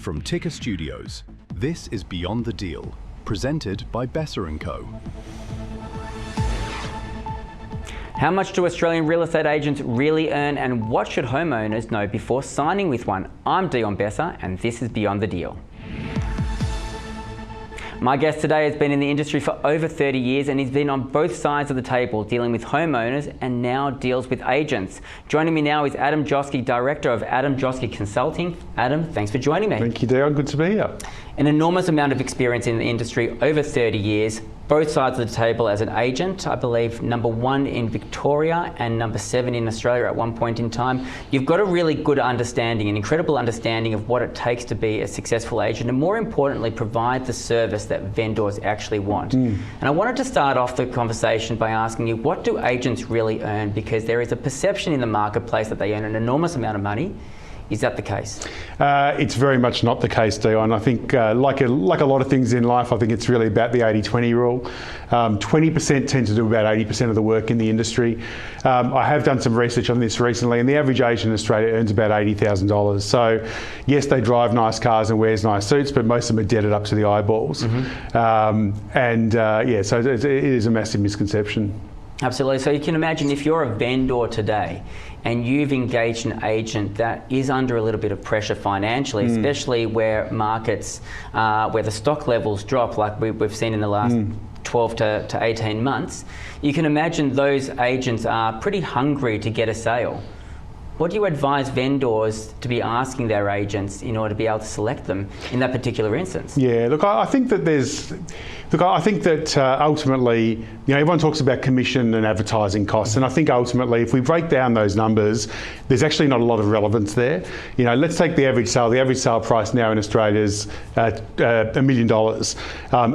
From Ticker Studios, this is Beyond the Deal, presented by Besser & Co. How much do Australian real estate agents really earn, and what should homeowners know before signing with one? I'm Dion Besser, and this is Beyond the Deal. My guest today has been in the industry for over 30 years and he's been on both sides of the table dealing with homeowners and now deals with agents. Joining me now is Adam Joske, Director of Adam Joske Consulting. Adam, thanks for joining me. Thank you, Dion. Good to be here. An enormous amount of experience in the industry, over 30 years, both sides of the table as an agent. I believe #1 in Victoria and #7 in Australia at one point in time. You've got a really good understanding, an incredible understanding of what it takes to be a successful agent and more importantly, provide the service that vendors actually want. And I wanted to start off the conversation by asking you, what do agents really earn? Because there is a perception in the marketplace that they earn an enormous amount of money. Is that the case? It's very much not the case, Dion. I think like a lot of things in life, I think it's really about the 80-20 rule. 20% tend to do about 80% of the work in the industry. I have done some research on this recently, and the average agent in Australia earns about $80,000. So yes, they drive nice cars and wears nice suits, but most of them are debted up to the eyeballs. So it is a massive misconception. Absolutely. So you can imagine if you're a vendor today and you've engaged an agent that is under a little bit of pressure financially, especially where markets, where the stock levels drop like we've seen in the last 12 to 18 months, you can imagine those agents are pretty hungry to get a sale. What do you advise vendors to be asking their agents in order to be able to select them in that particular instance? Yeah, look, I think that ultimately, everyone talks about commission and advertising costs, and I think ultimately, if we break down those numbers, there's actually not a lot of relevance there. Let's take the average sale. The average sale price now in Australia is $1 million,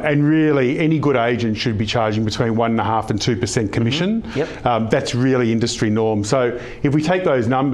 and really, any good agent should be charging between 1.5% and 2% commission. That's really industry norm. So if we take those numbers,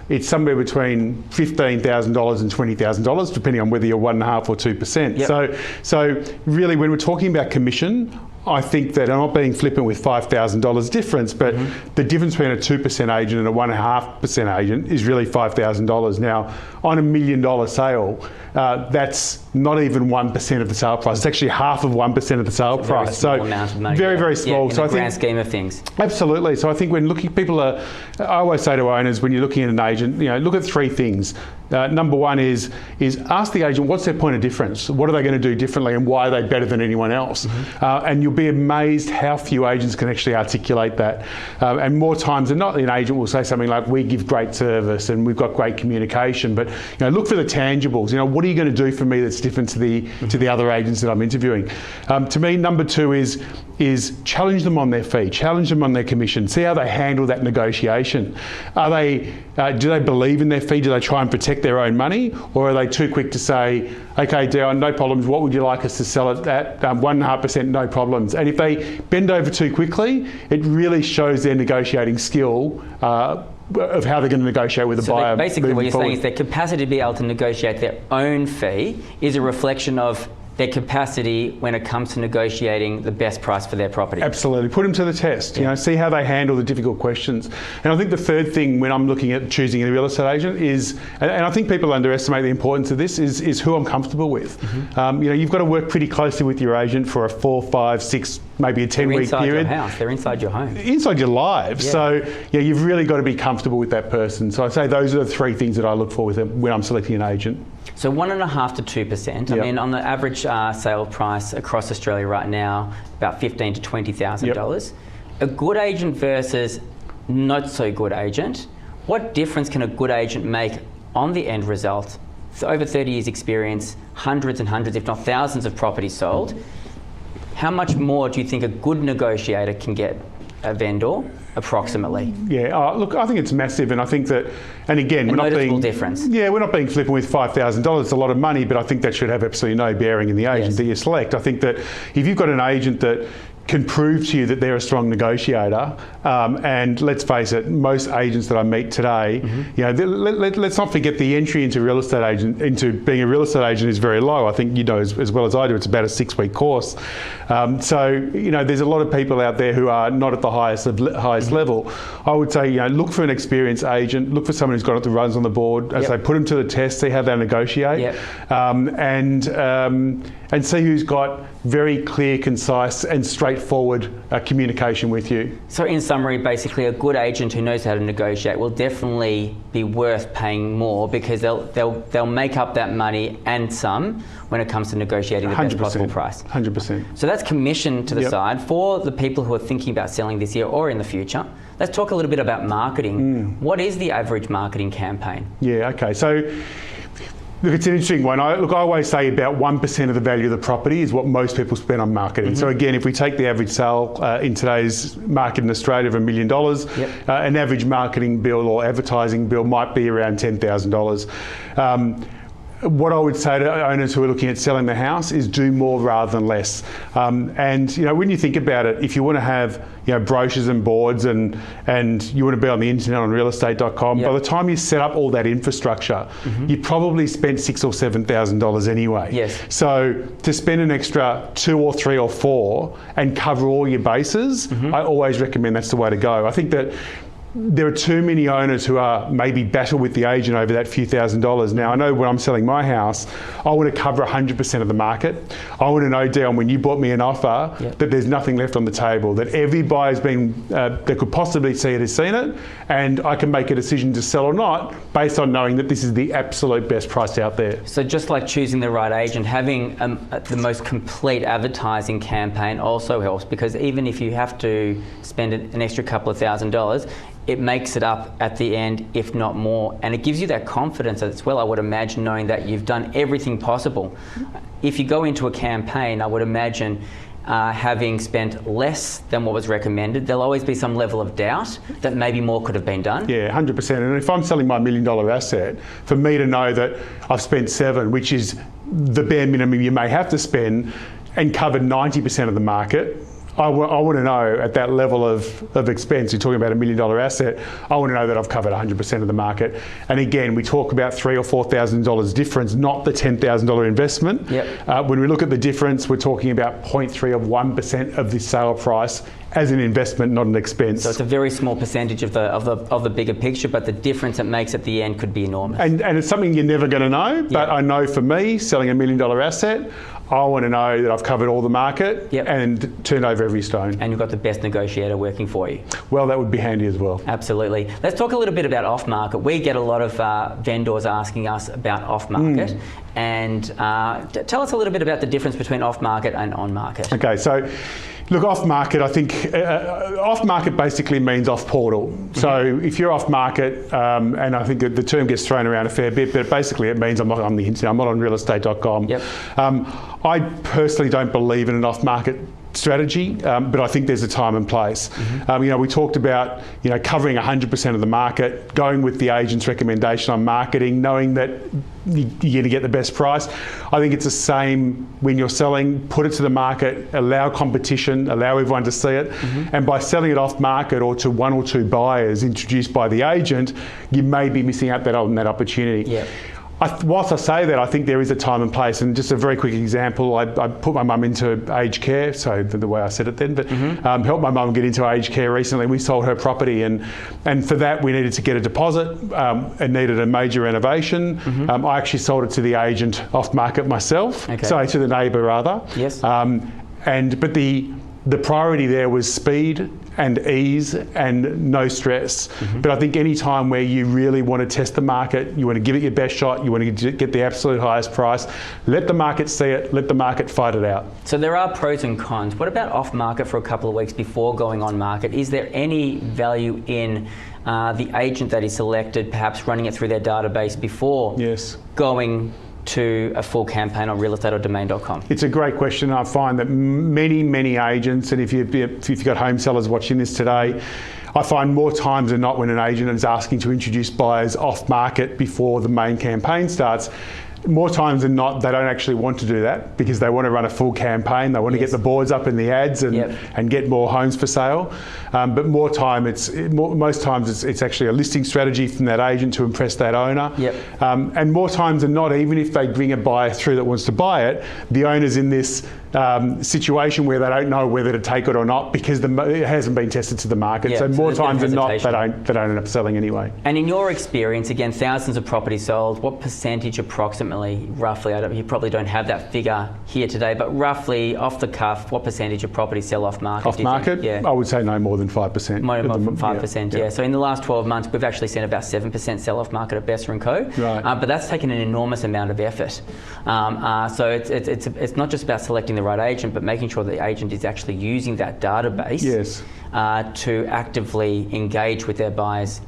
it's somewhere between $15,000 and $20,000, depending on whether you're 1.5% or 2%. So really, when we're talking about commission, I think that I'm not being flippant with $5,000 difference, but the difference between a 2% agent and a 1.5% agent is really $5,000. Now, on $1 million sale, that's not even 1% of the sale price. It's actually half of 1% of the sale price. So amount of money. Very small. In the grand scheme of things. Absolutely. So I think when looking, I always say to owners, when you're looking at an agent, look at three things. #1 is ask the agent, what's their point of difference? What are they going to do differently, and why are they better than anyone else? And you'll be amazed how few agents can actually articulate that. And more times than not, an agent will say something like, we give great service and we've got great communication, but look for the tangibles. What are you going to do for me that's different to the other agents that I'm interviewing? To me, #2 is challenge them on their fee, challenge them on their commission, see how they handle that negotiation. Do they believe in their fee? Do they try and protect their own money, or are they too quick to say, okay, Dion, no problems, what would you like us to sell it at? 1.5%, no problems. And if they bend over too quickly, it really shows their negotiating skill of how they're going to negotiate with the buyer. Basically what you're saying is their capacity to be able to negotiate their own fee is a reflection of their capacity when it comes to negotiating the best price for their property. Absolutely. Put them to the test. See how they handle the difficult questions. And I think the third thing when I'm looking at choosing a real estate agent is, and I think people underestimate the importance of this, is who I'm comfortable with. You've got to work pretty closely with your agent for a 4, 5, 6, maybe a 10-week period. They're inside your house. They're inside your home. Inside your lives. So you've really got to be comfortable with that person. So I'd say those are the three things that I look for when I'm selecting an agent. So 1.5% to 2%. I mean, on the average sale price across Australia right now, about $15,000 to $20,000. A good agent versus not so good agent. What difference can a good agent make on the end result? So over 30 years experience, hundreds and hundreds, if not thousands of properties sold. How much more do you think a good negotiator can get a vendor, approximately? Look, I think it's massive, and I think that, and again, we're not being difference. We're not being flippant with $5,000. It's a lot of money, but I think that should have absolutely no bearing in the agent that you select. I think that if you've got an agent that can prove to you that they're a strong negotiator. And let's face it, most agents that I meet today, you know, let's not forget the entry into into being a real estate agent is very low. I think you know as well as I do, it's about a 6-week course. So you know, there's a lot of people out there who are not at the highest level. I would say, you know, look for an experienced agent, look for someone who's got the runs on the board. As they put them to the test, see how they negotiate, and see who's got very clear, concise and straightforward communication with you. So in summary, basically a good agent who knows how to negotiate will definitely be worth paying more, because they'll make up that money and some when it comes to negotiating the best possible price. 100%. So that's commission to the side for the people who are thinking about selling this year or in the future. Let's talk a little bit about marketing. What is the average marketing campaign? Yeah, okay. So look, it's an interesting one. I always say about 1% of the value of the property is what most people spend on marketing. So again, if we take the average sale in today's market in Australia of $1 million, an average marketing bill or advertising bill might be around $10,000. What I would say to owners who are looking at selling the house is do more rather than less. And you know, when you think about it, if you want to have, you know, brochures and boards and you want to be on the internet on realestate.com, by the time you set up all that infrastructure, you probably spent $6,000 or $7,000 anyway. So to spend an extra 2 or 3 or 4 and cover all your bases, I always recommend that's the way to go. I think that there are too many owners who are maybe battle with the agent over that few $1,000s. Now, I know when I'm selling my house, I want to cover 100% of the market. I want to know, Dion, when you bought me an offer, that there's nothing left on the table, that every buyer's been, that could possibly see it has seen it, and I can make a decision to sell or not based on knowing that this is the absolute best price out there. So just like choosing the right agent, having the most complete advertising campaign also helps, because even if you have to spend an extra couple of $1,000s, it makes it up at the end, if not more. And it gives you that confidence as well, I would imagine, knowing that you've done everything possible. If you go into a campaign, I would imagine having spent less than what was recommended, there'll always be some level of doubt that maybe more could have been done. Yeah, 100%. And if I'm selling my $1 million asset, for me to know that I've spent 7, which is the bare minimum you may have to spend, and covered 90% of the market, I want to know at that level of expense, you're talking about $1 million asset, I want to know that I've covered 100% of the market. And again, we talk about $3,000 or $4,000 difference, not the $10,000 investment. When we look at the difference, we're talking about 0.3 of 1% of the sale price as an investment, not an expense. So it's a very small percentage of the bigger picture, but the difference it makes at the end could be enormous. And it's something you're never going to know, but I know for me, selling $1 million asset, I want to know that I've covered all the market and turned over every stone. And you've got the best negotiator working for you. Well, that would be handy as well. Absolutely. Let's talk a little bit about off-market. We get a lot of vendors asking us about off-market. And tell us a little bit about the difference between off-market and on-market. Okay, so look, off-market, I think, off-market basically means off-portal. So if you're off-market, and I think that the term gets thrown around a fair bit, but basically it means I'm not on the internet, I'm not on realestate.com. I personally don't believe in an off-market strategy, but I think there's a time and place. You know, we talked about, you know, covering 100% of the market, going with the agent's recommendation on marketing, knowing that you're going to get the best price. I think it's the same when you're selling. Put it to the market, allow competition, allow everyone to see it, and by selling it off market or to 1 or 2 buyers introduced by the agent, you may be missing out on that opportunity. Whilst I say that, I think there is a time and place. And just a very quick example, I put my mum into aged care, so the way I said it then, but helped my mum get into aged care recently. We sold her property, and for that we needed to get a deposit. It needed a major renovation. I actually sold it to the agent off market myself, so to the neighbour rather. But the priority there was speed and ease and no stress. But I think any time where you really want to test the market, you want to give it your best shot, you want to get the absolute highest price, let the market see it, let the market fight it out. So there are pros and cons. What about off market for a couple of weeks before going on market? Is there any value in the agent that is selected, perhaps running it through their database before going to a full campaign on realestateordomain.com? It's a great question. I find that many agents, and if you've got home sellers watching this today, I find more times than not when an agent is asking to introduce buyers off market before the main campaign starts, More times than not, they don't actually want to do that because they want to run a full campaign. They want to get the boards up in the ads and get more homes for sale. But most times it's actually a listing strategy from that agent to impress that owner. And more times than not, even if they bring a buyer through that wants to buy it, the owner's in this situation where they don't know whether to take it or not because it hasn't been tested to the market. So more times than not, they don't end up selling anyway. And in your experience, again, thousands of properties sold, what percentage approximately, roughly, you probably don't have that figure here today, but roughly off the cuff, what percentage of properties sell off market? Off market? Yeah. I would say no more than 5%. More than 5%, yeah. So in the last 12 months, we've actually seen about 7% sell off market at Besser & Co. Right. But that's taken an enormous amount of effort. So it's not just about selecting the right agent, but making sure the agent is actually using that database to actively engage with their buyers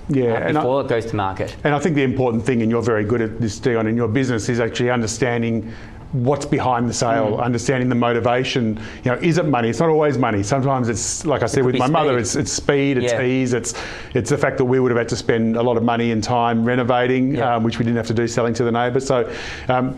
before it goes to market. And I think the important thing, and you're very good at this, Dion, in your business, is actually understanding what's behind the sale, understanding the motivation. You know, is it money? It's not always money. Sometimes it's, like I said with my mother, it's speed, it's ease, it's the fact that we would have had to spend a lot of money and time renovating, which we didn't have to do selling to the neighbour. So I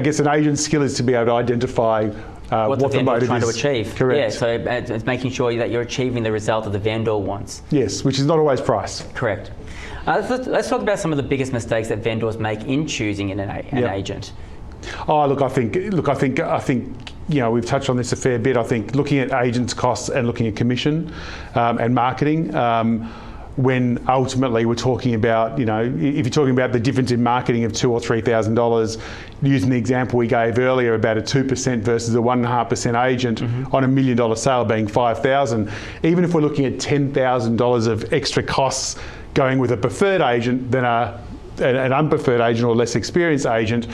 guess an agent's skill is to be able to identify what the vendor is trying to achieve. Correct. Yeah, so it's making sure that you're achieving the result that the vendor wants. Yes, which is not always price. Correct. Let's talk about some of the biggest mistakes that vendors make in choosing an agent. Oh, look, I think, you know, we've touched on this a fair bit. I think looking at agents' costs and looking at commission and marketing, when ultimately we're talking about, you know, if you're talking about the difference in marketing of $2,000 or $3,000, using the example we gave earlier about a 2% versus a 1.5% agent on $1 million sale being $5,000, even if we're looking at $10,000 of extra costs going with a preferred agent than an unpreferred agent or less experienced agent,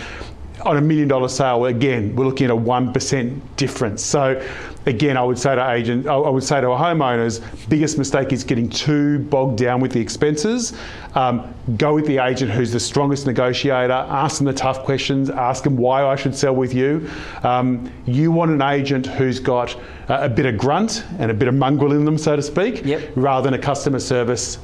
on $1 million sale, again, we're looking at a 1% difference. So again, I would say to our homeowners, biggest mistake is getting too bogged down with the expenses. Go with the agent who's the strongest negotiator, ask them the tough questions, ask them why I should sell with you. You want an agent who's got a bit of grunt and a bit of mongrel in them, so to speak, rather than a customer service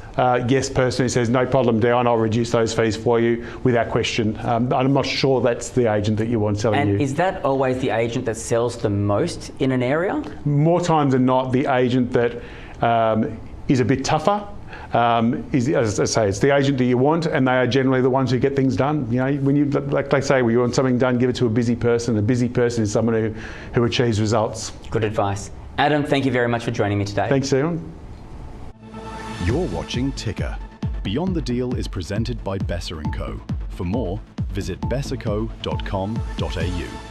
yes person who says, no problem, Dion, I'll reduce those fees for you without question. I'm not sure that's the agent that you want selling you. And is that always the agent that sells the most in an area? More times than not, the agent that is a bit tougher is, as I say, it's the agent that you want, and they are generally the ones who get things done. You know, when you, like they say, when you want something done, give it to a busy person. A busy person is someone who achieves results. Good advice. Adam, thank you very much for joining me today. Thanks, Dion. You're watching Ticker. Beyond the Deal is presented by Besser & Co. For more, visit besserco.com.au.